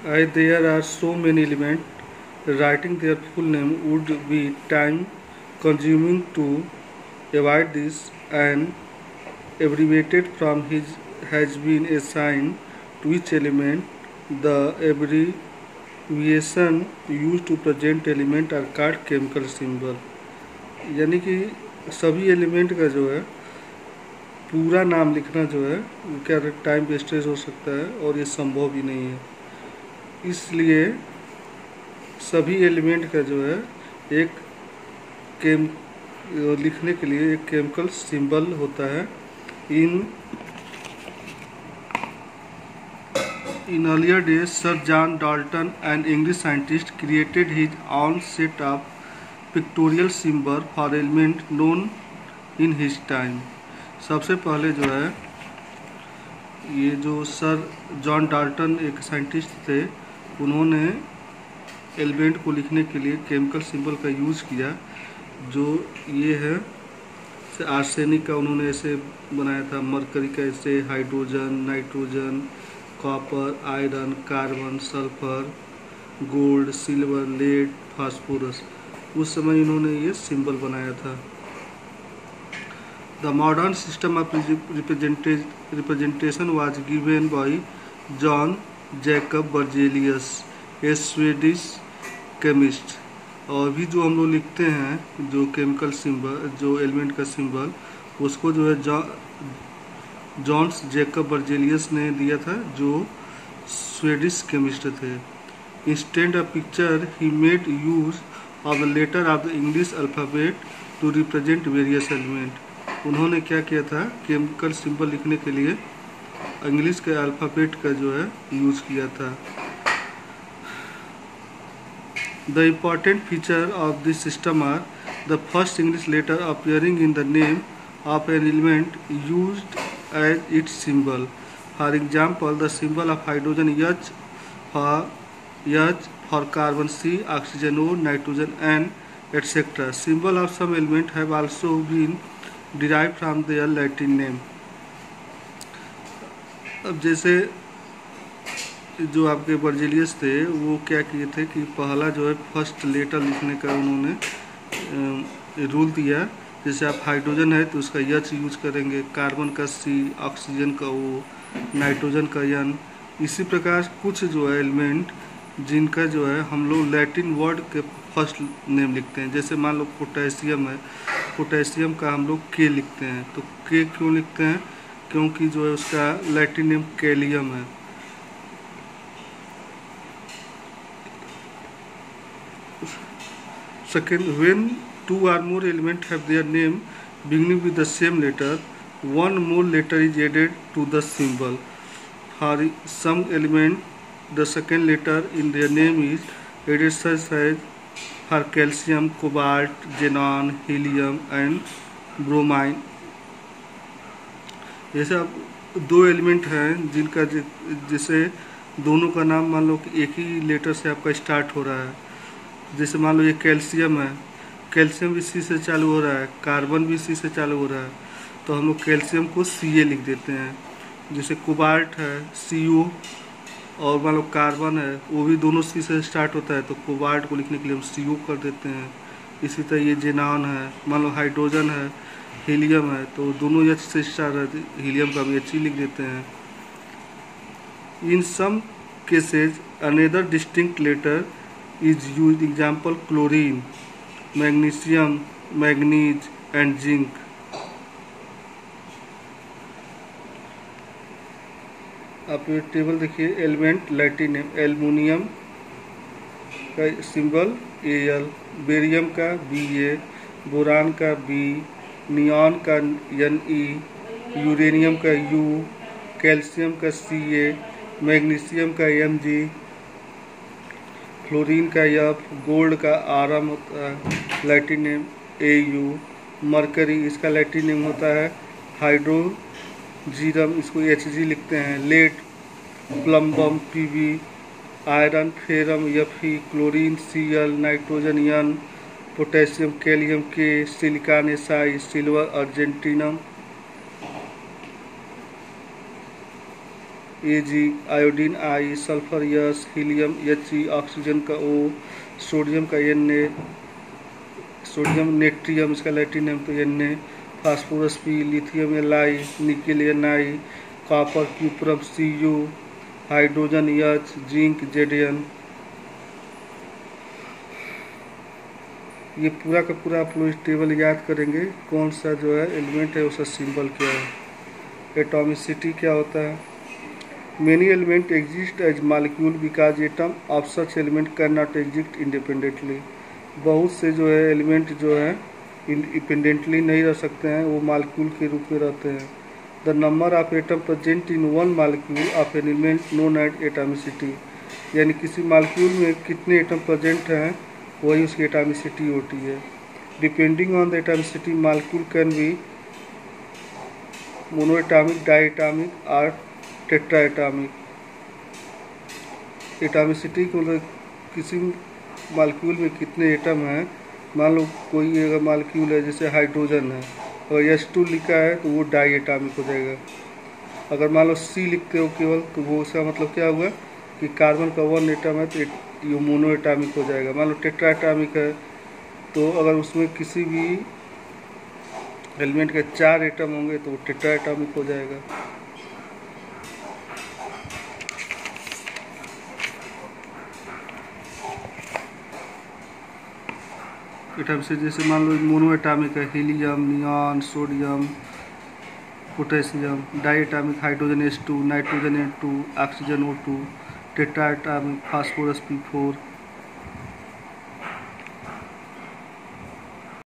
There are so many elements, writing their full name would be time consuming to avoid this. An abbreviated from his has been assigned to each element. The abbreviation used to present element are called chemical symbol. यानी कि सभी element का जो है पूरा नाम लिखना जो है वो क्या टाइम वेस्टेज हो सकता है और ये संभव भी नहीं है। इसलिए सभी एलिमेंट का जो है एक केम लिखने के लिए एक केमिकल सिंबल होता है। In earlier days, Sir John Dalton, an English scientist, created his own set of pictorial symbol for element known in his time. सबसे पहले जो है ये जो सर जॉन डाल्टन एक साइंटिस्ट थे, उन्होंने एलिमेंट को लिखने के लिए केमिकल सिंबल का यूज़ किया। जो ये है आर्सेनिक का उन्होंने ऐसे बनाया था, मरकरी का ऐसे, hydrogen, nitrogen, copper, iron, carbon, sulphur, gold, silver, lead, phosphorus. उस समय इन्होंने ये सिंबल बनाया था। The modern system of representation was given by John Jacob Berzelius, a Swedish chemist. और भी जो हम लोग लिखते हैं जो केमिकल सिंबल, जो एलिमेंट का सिंबल, उसको जो है जॉन्स जैकब बर्जेलियस ने दिया था, जो स्वीडिश केमिस्ट थे। Instead of picture he made use of the letter of the English alphabet to represent various element. उन्होंने क्या किया था, केमिकल सिंबल लिखने के लिए इंग्लिश के अल्फ़ाबेट का जो है यूज़ किया था। The important feature of this system are the first English letter appearing in the name of an element used as its symbol. For example, the symbol of hydrogen H for carbon C, oxygen O, nitrogen N, etc. Symbol of some element have also been derived from their Latin name. अब जैसे जो आपके Berzelius थे वो क्या किए थे कि पहला जो है फर्स्ट लेटर लिखने का उन्होंने रूल दिया। जैसे आप हाइड्रोजन है तो उसका एच यूज करेंगे, कार्बन का सी, ऑक्सीजन का ओ, नाइट्रोजन का एन। इसी प्रकार कुछ जो है एलिमेंट जिनका जो है हम लोग लैटिन वर्ड के फर्स्ट नेम लिखते हैं। जैसे मान लो पोटेशियम है, पोटेशियम का हम लोग के लिखते हैं। तो के क्यों लिखते हैं, क्योंकि जो है उसका लैटिन नेम कैलियम है। Second, when two or more elements have their name beginning with the same letter, one more letter is added to the symbol. For some element, the second letter in their name is added, such as for calcium, cobalt, xenon, helium and bromine. जैसे अब दो element हैं जिनका जैसे दोनों का नाम मान लो कि एक ही लेटर से आपका स्टार्ट हो रहा है। जैसे मान लो ये कैल्शियम है, कैल्शियम भी सी से चालू हो रहा है, कार्बन भी सी से चालू हो रहा है, तो हम लोग कैल्शियम को Ca लिख देते हैं। जैसे कोबाल्ट है Co, और मान लो कार्बन है वो भी दोनों सी से स्टार्ट होता है, तो कोबाल्ट को लिखने के लिए हम Co कर देते हैं। इसी तरह ये जेनॉन है, मान लो हाइड्रोजन है, हीलियम है, तो दोनों H से स्टार्ट है, हीलियम का भी He लिख देते हैं। In some cases another distinct letter is used, example chlorine, magnesium, manganese and zinc. आप ये टेबल देखिए, एलिमेंट लैटिन नेम, एल्युमिनियम का सिंबल Al, बेरियम का Ba, बोरान का B, नियॉन का Ne, यूरेनियम का U, कैल्शियम का Ca, मैग्नीशियम का Mg, फ्लोरीन का F, गोल्ड का Rm होता है, लैटिन नेम Au, मरकरी इसका लैटिन नेम होता है हाइड्रोजीरम, इसको Hg लिखते हैं, lead, plumbum Pb, iron, ferrum Fe, chlorine Cl, nitrogen N, potassium kalium K, silicon Si, silver argentum. Ag, iodine I, sulphur S, helium He, oxygen का O, sodium का Na, sodium natrium इसका Latin name तो Na, phosphorus P, lithium Li, nickel Ni, copper cuprum Cu, hydrogen H, zinc Zn। ये पूरा का पूरा आप लोग टेबल याद करेंगे, कौन सा जो है एलिमेंट है उसका सिंबल क्या है। एटॉमिसिटी क्या होता है। Many element exist as molecule because atom of such element can not exist independently. बहुत से जो है एलिमेंट जो है इंडिपेंडेंटली नहीं रह सकते हैं, वो मॉलिक्यूल के रूप में रहते हैं। The number of atom present in one molecule of an element known as atomicity, यानी किसी मॉलिक्यूल में कितने एटम प्रेजेंट हैं वही उसकी एटॉमिसिटी होती है। Depending on the atomicity molecule can be monoatomic, diatomic और टेट्राएटॉमिक। एटॉमिसिटी को मतलब किसी मॉलिक्यूल में कितने एटम हैं। मान लो कोई अगर मॉलिक्यूल है जैसे हाइड्रोजन है, अगर H2 लिखा है तो वो डायएटॉमिक हो जाएगा। अगर मान लो C लिखते हो केवल तो वो उसका मतलब क्या हुआ कि कार्बन का 1 एटम है तो ये मोनोएटॉमिक हो जाएगा। मान लो टेट्राएटॉमिक है तो अगर उसमें किसी भी एलिमेंट के 4 एटम होंगे तो वो टेट्राएटॉमिक हो जाएगा। एटम से जैसे मान लो मोनोएटॉमिक है, helium, neon, sodium, potassium. Diatomic hydrogen H2, nitrogen N2, oxygen O2। Tetraatomic phosphorus P4।